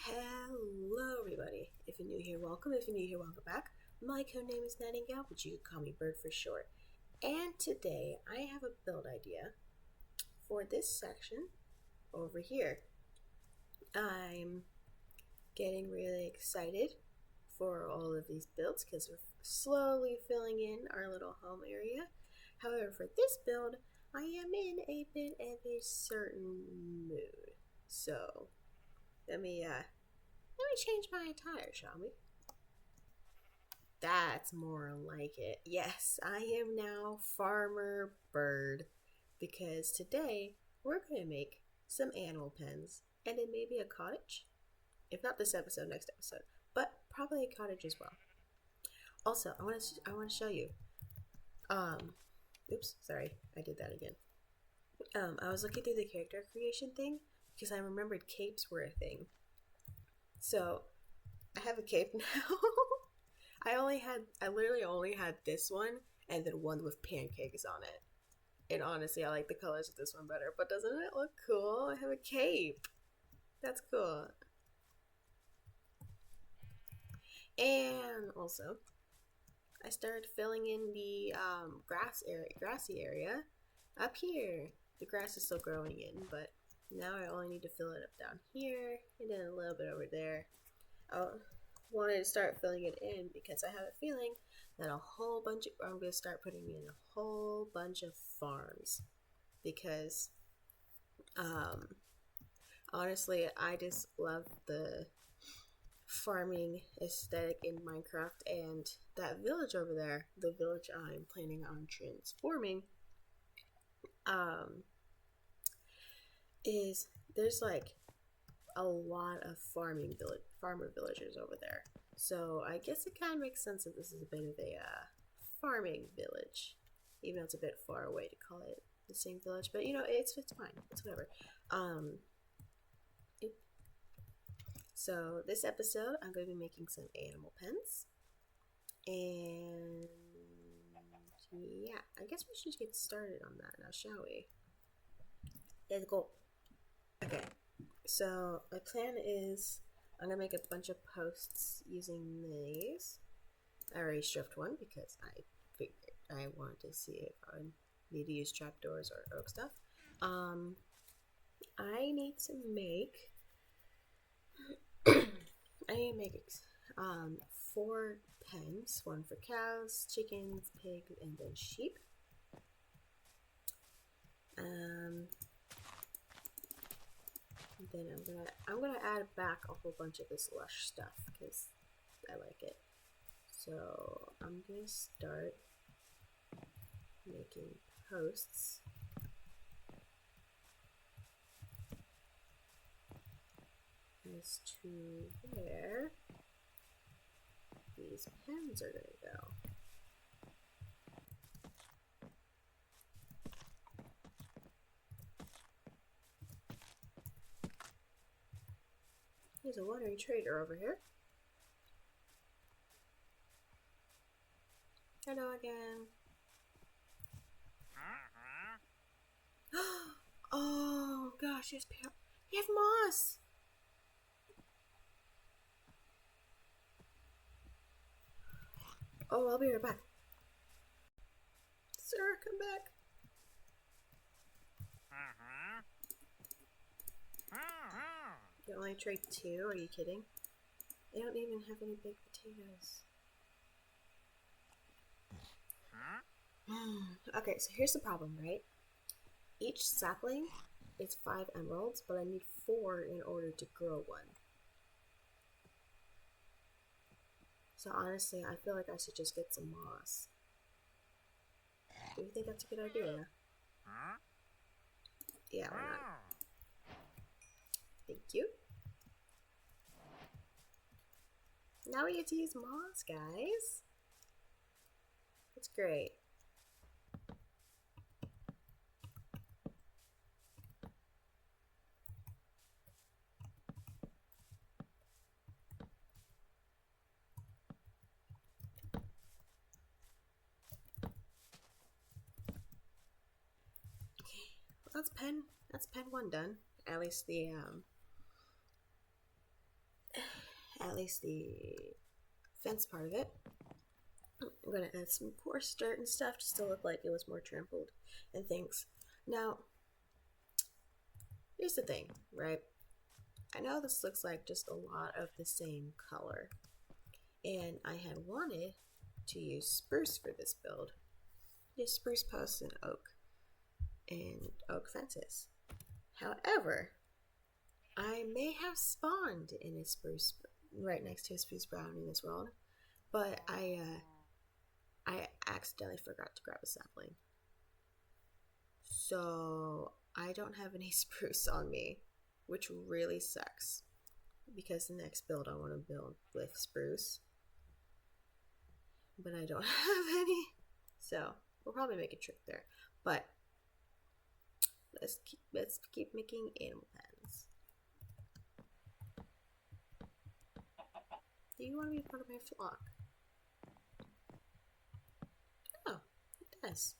Hello, everybody. If you're new here, welcome. If you're new here, welcome back. My code name is Nightingale, but you can call me Bird for short. And today I have a build idea for this section over here. I'm getting really excited for all of these builds because we're slowly filling in our little home area. However, for this build, I am in a bit of a certain mood. So, let me change my attire, shall we? That's more like it. Yes, I am now Farmer Bird because today we're going to make some animal pens and then maybe a cottage. If not this episode, next episode, but probably a cottage as well. Also, I want to show you. Oops, sorry, I did that again. I was looking through the character creation thing because I remembered capes were a thing. So I have a cape now. I literally only had this one and then one with pancakes on it. And honestly, I like the colors of this one better. But doesn't it look cool? I have a cape. That's cool. And also, I started filling in the grassy area up here. The grass is still growing in, but now I only need to fill it up down here and then a little bit over there. I wanted to start filling it in because I have a feeling that I'm going to start putting in a whole bunch of farms because honestly, I just love the farming aesthetic in Minecraft, and that village over there, the village I'm planning on transforming, is there's like a lot of farmer villagers over there. So I guess it kind of makes sense that this is a bit of a farming village, even though it's a bit far away to call it the same village. But it's fine. It's whatever. So this episode, I'm going to be making some animal pens, and yeah, I guess we should get started on that now, shall we? Let's go. Okay. So my plan is I'm gonna make a bunch of posts using these. I already stripped one because I figured I wanted to see if I would need to use trapdoors or oak stuff. I need to make 4 pens, one for cows, chickens, pigs, and then sheep. Then I'm gonna add back a whole bunch of this lush stuff because I like it. So I'm gonna start making posts. As to where these pens are gonna go. There's a wandering trader over here. Hello again. Oh gosh, we have moss. Oh, I'll be right back. Sir, come back. You only trade 2? Are you kidding? I don't even have any big potatoes. Okay, so here's the problem, right? Each sapling is 5 emeralds, but I need 4 in order to grow one. So honestly, I feel like I should just get some moss. Do you think that's a good idea? Yeah, why not? Thank you. Now we get to use moss, guys. That's great. That's pen 1 done. At least the at least the fence part of it. I'm gonna add some coarse dirt and stuff just to look like it was more trampled and things. Now, here's the thing, right? I know this looks like just a lot of the same color, and I had wanted to use spruce for this build. Just spruce posts and oak fences. However, I may have spawned in a spruce right next to a spruce brown in this world, but I accidentally forgot to grab a sapling. So I don't have any spruce on me, which really sucks because the next build I want to build with spruce, but I don't have any. So we'll probably make a trip there, but let's keep making animal pens. Do you want to be part of my flock? Oh, it does.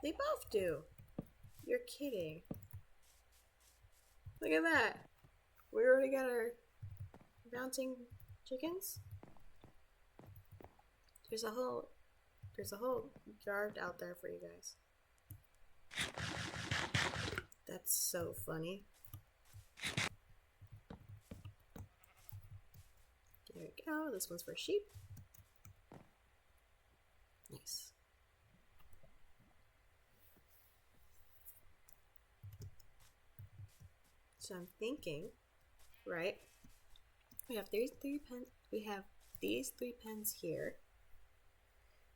They both do. You're kidding. Look at that. We already got our bouncing chickens. There's a whole yard out there for you guys. That's so funny. There we go. This one's for sheep. Nice. So I'm thinking, right? We have these three pens. We have these 3 pens here.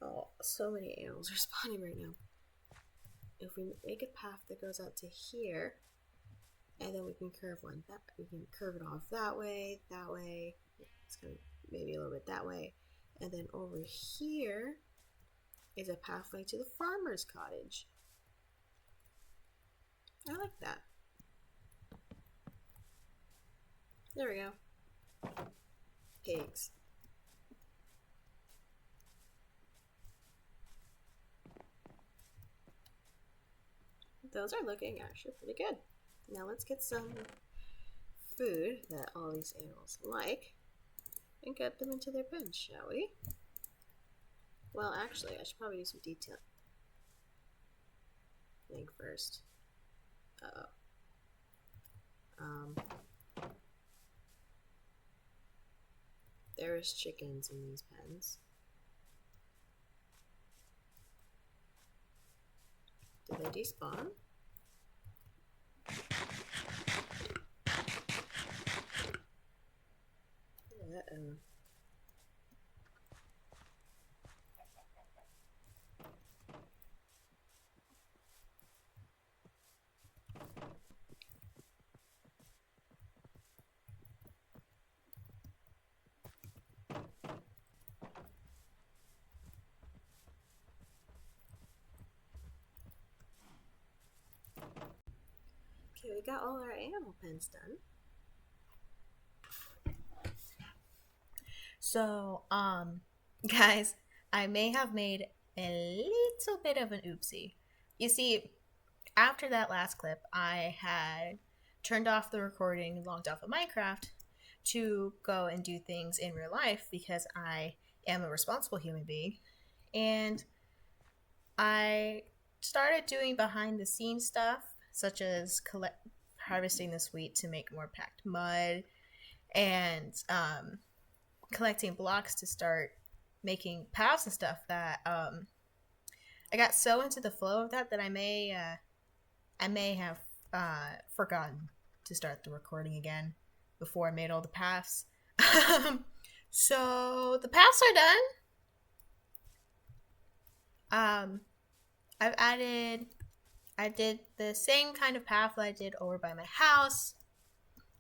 Oh, so many animals are spawning right now. If we make a path that goes out to here, and then we can curve we can curve it off that way. It's gonna maybe a little bit that way, and then over here is a pathway to the farmer's cottage. I like that. There we go. Pigs. Those are looking actually pretty good. Now let's get some food that all these animals like and get them into their pens, shall we? Well, actually, I should probably do some detailing first. There's chickens in these pens. Did they despawn? Uh-oh. Okay, we got all our animal pens done. So, guys, I may have made a little bit of an oopsie. You see, after that last clip, I had turned off the recording, logged off of Minecraft to go and do things in real life because I am a responsible human being. And I started doing behind the scenes stuff, such as harvesting this wheat to make more packed mud and collecting blocks to start making paths and stuff that I got so into the flow of that I may have forgotten to start the recording again before I made all the paths. So the paths are done. I did the same kind of path that I did over by my house.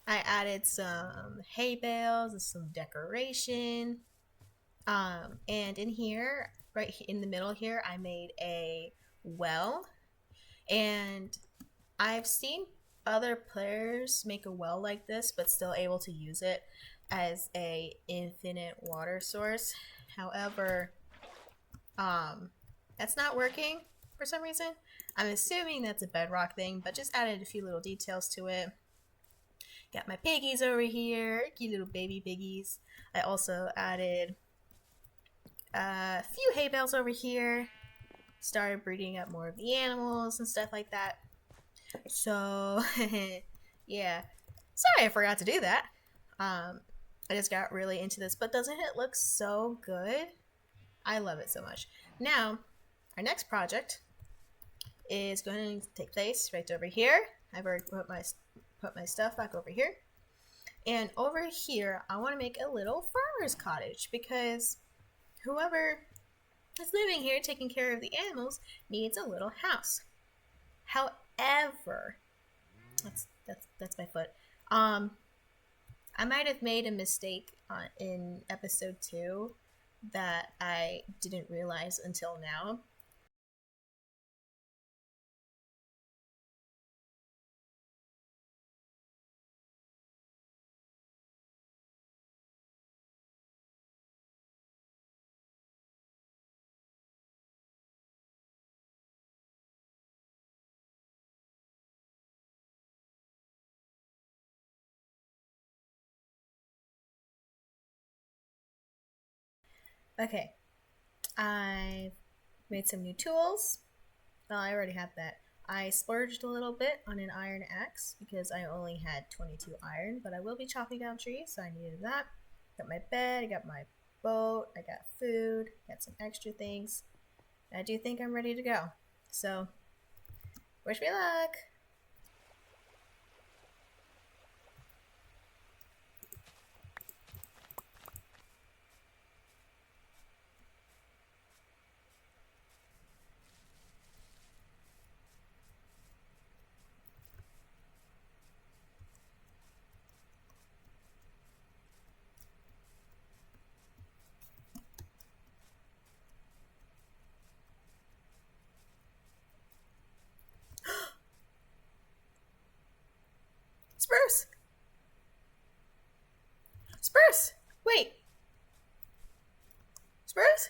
I added some hay bales and some decoration. And in here, right in the middle here, I made a well. And I've seen other players make a well like this, but still able to use it as a infinite water source. However, that's not working for some reason. I'm assuming that's a bedrock thing, but just added a few little details to it. Got my piggies over here, cute little baby piggies. I also added a few hay bales over here. Started breeding up more of the animals and stuff like that. So, yeah. Sorry I forgot to do that. I just got really into this, but doesn't it look so good? I love it so much. Now, our next project is going to take place right over here. I've already put my stuff back over here. And over here, I want to make a little farmer's cottage because whoever is living here taking care of the animals needs a little house. However, that's my foot. I might have made a mistake in episode 2 that I didn't realize until now. Okay, I made some new tools. Well, I already have that. I splurged a little bit on an iron axe because I only had 22 iron, but I will be chopping down trees, so I needed that. Got my bed, I got my boat, I got food, got some extra things. I do think I'm ready to go. So, wish me luck! Spruce! Spruce! Wait! Spruce?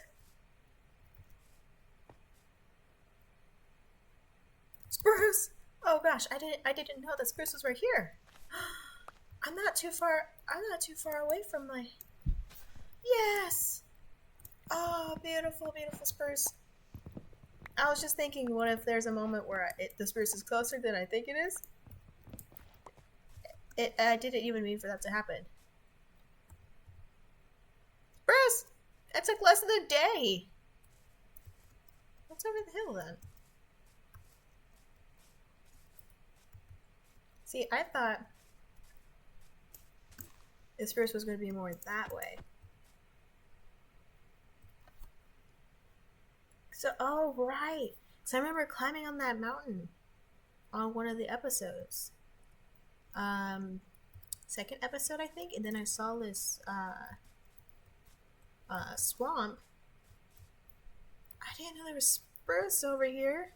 Spruce! Oh gosh, I didn't know that spruce was right here. I'm not too far away from my... Yes! Oh, beautiful, beautiful spruce. I was just thinking, what if there's a moment where the spruce is closer than I think it is? I didn't even mean for that to happen. Spruce! That took less than a day. What's over the hill then? See, I thought the spruce was going to be more that way. So, oh, right. So I remember climbing on that mountain on one of the episodes. Second episode, I think. And then I saw this swamp. I didn't know there was spruce over here.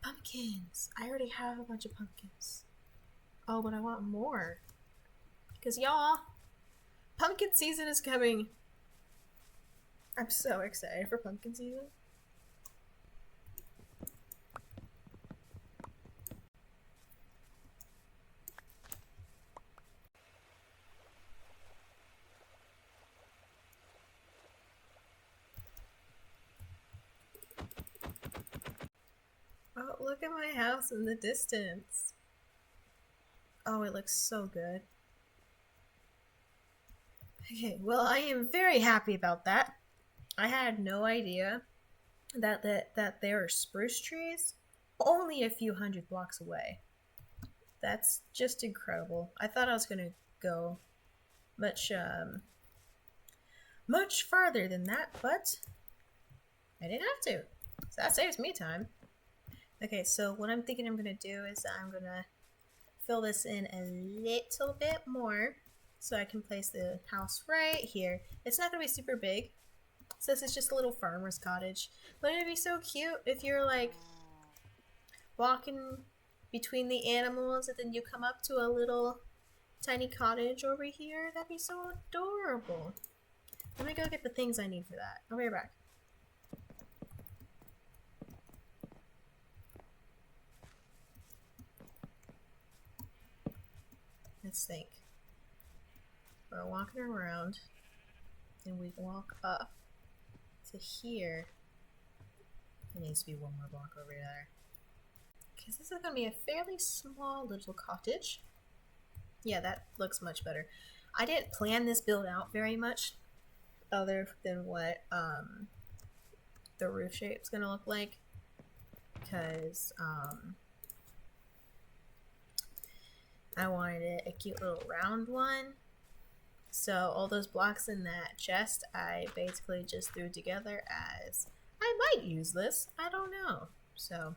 Pumpkins. I already have a bunch of pumpkins. Oh, but I want more. Because y'all, pumpkin season is coming. I'm so excited for pumpkin season. Oh, look at my house in the distance. Oh, it looks so good. Okay, well, I am very happy about that. I had no idea that there are spruce trees only a few hundred blocks away. That's just incredible. I thought I was gonna go much farther than that, but I didn't have to. So that saves me time. Okay, so what I'm thinking I'm gonna do is I'm gonna fill this in a little bit more so I can place the house right here. It's not gonna be super big, so this is just a little farmer's cottage. But it'd be so cute if you're like walking between the animals and then you come up to a little tiny cottage over here. That'd be so adorable. Let me go get the things I need for that. I'll be right back. Let's think. We're walking around, and we walk up to here. There needs to be one more block over there. Because this is going to be a fairly small little cottage. Yeah, that looks much better. I didn't plan this build out very much, other than what the roof shape's going to look like. Because I wanted it a cute little round one. So all those blocks in that chest, I basically just threw together as I might use this. I don't know. So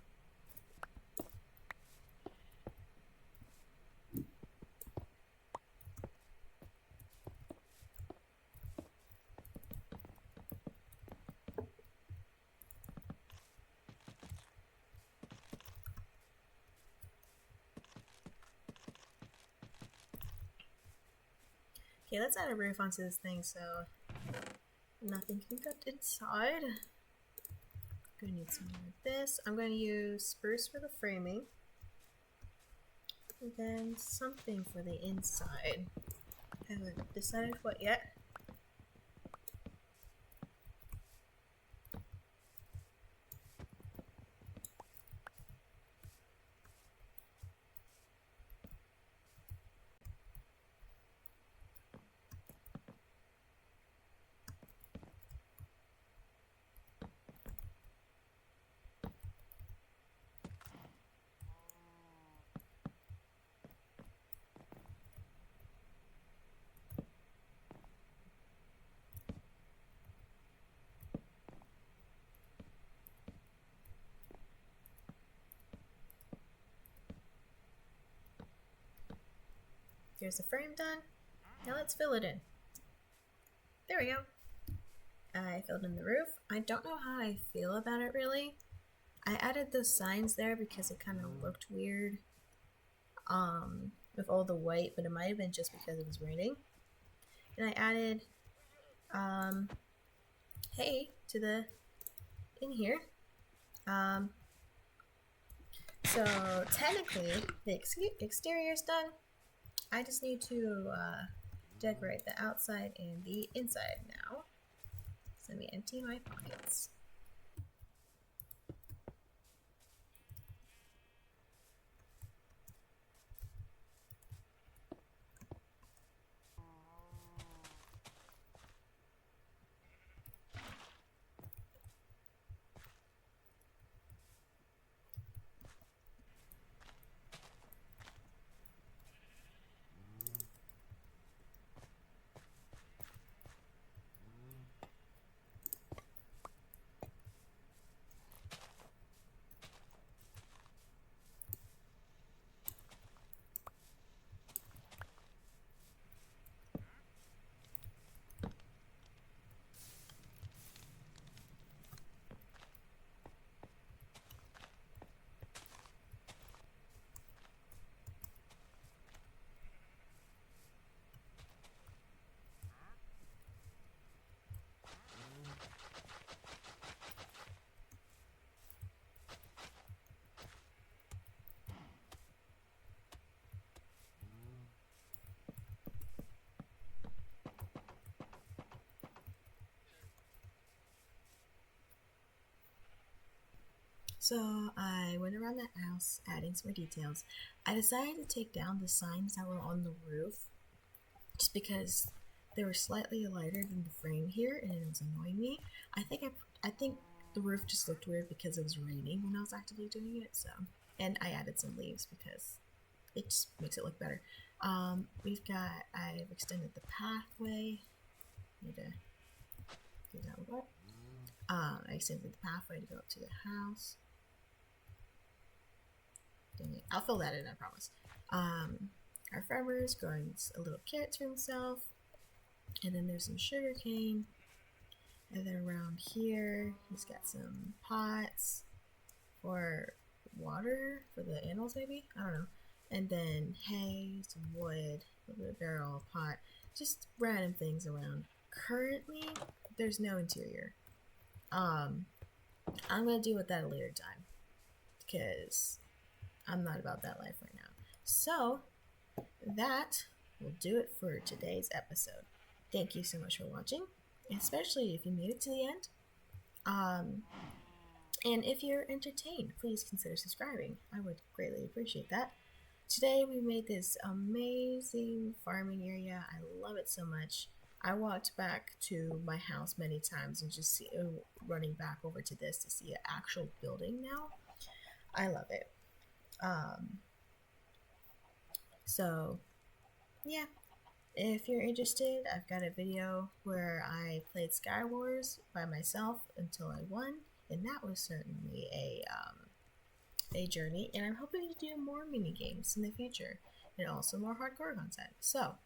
okay, let's add a roof onto this thing so nothing can get inside. Gonna need some more of this. I'm gonna use spruce for the framing. And then something for the inside. I haven't decided what yet. Here's the frame done. Now let's fill it in. There we go. I filled in the roof. I don't know how I feel about it really. I added those signs there because it kind of looked weird with all the white, but it might have been just because it was raining. And I added hay to the in here. So technically the exterior is done. I just need to decorate the outside and the inside now. So let me empty my pockets. So I went around the house adding some more details. I decided to take down the signs that were on the roof just because they were slightly lighter than the frame here and it was annoying me. I think the roof just looked weird because it was raining when I was actively doing it. So, and I added some leaves because it just makes it look better. I've extended the pathway. Need to do that with what? I extended the pathway to go up to the house. Dang it. I'll fill that in, I promise. Our farmer is growing a little carrots for himself. And then there's some sugar cane. And then around here, he's got some pots for water for the animals, maybe? I don't know. And then hay, some wood, a little bit of barrel, pot, just random things around. Currently, there's no interior. I'm gonna deal with that at a later time because I'm not about that life right now. So that will do it for today's episode. Thank you so much for watching, especially if you made it to the end. And if you're entertained, please consider subscribing. I would greatly appreciate that. Today we made this amazing farming area. I love it so much. I walked back to my house many times and just running back over to this to see an actual building now. I love it. So yeah, if you're interested, I've got a video where I played Sky Wars by myself until I won, and that was certainly a journey, and I'm hoping to do more mini games in the future and also more hardcore content. So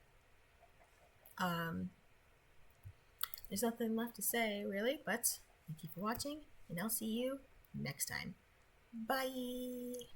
there's nothing left to say really, but thank you for watching, and I'll see you next time. Bye.